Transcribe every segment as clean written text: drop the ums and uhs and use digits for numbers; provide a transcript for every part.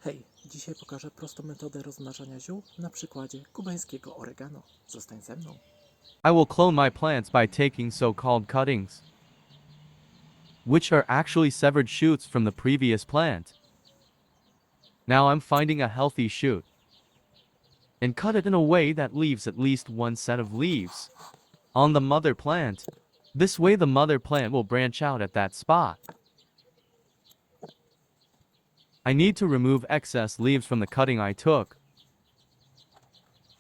Hej, dzisiaj pokażę prostą metodę rozmnażania ziół na przykładzie kubańskiego oregano. Zostań ze mną. I will clone my plants by taking so-called cuttings, which are actually severed shoots from the previous plant. Now I'm finding a healthy shoot and cut it in a way that leaves at least one set of leaves on the mother plant. This way the mother plant will branch out at that spot. I need to remove excess leaves from the cutting I took,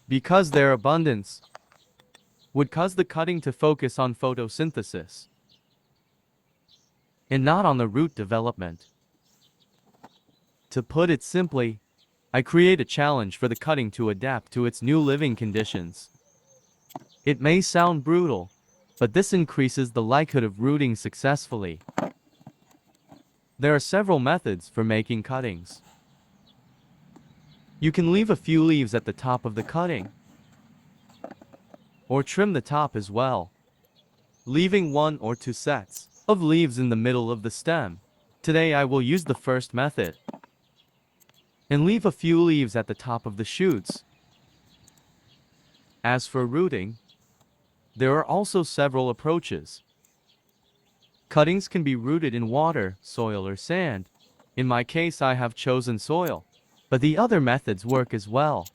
because their abundance would cause the cutting to focus on photosynthesis and not on the root development. To put it simply, I create a challenge for the cutting to adapt to its new living conditions. It may sound brutal, but this increases the likelihood of rooting successfully. There are several methods for making cuttings. You can leave a few leaves at the top of the cutting, or trim the top as well, leaving 1 or 2 sets of leaves in the middle of the stem. Today I will use the first method and leave a few leaves at the top of the shoots. As for rooting, there are also several approaches. Cuttings can be rooted in water, soil, or sand. In my case, I have chosen soil, but the other methods work as well.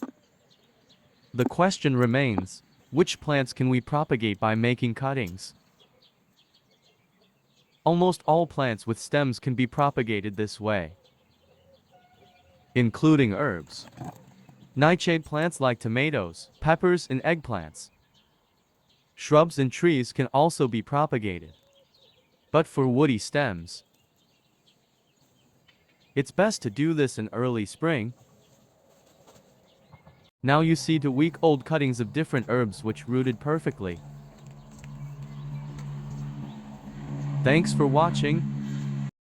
The question remains, which plants can we propagate by making cuttings? Almost all plants with stems can be propagated this way, including herbs, nightshade plants like tomatoes, peppers, and eggplants. Shrubs and trees can also be propagated. But for woody stems, it's best to do this in early spring. Now you see 2 week-old cuttings of different herbs which rooted perfectly. Thanks for watching.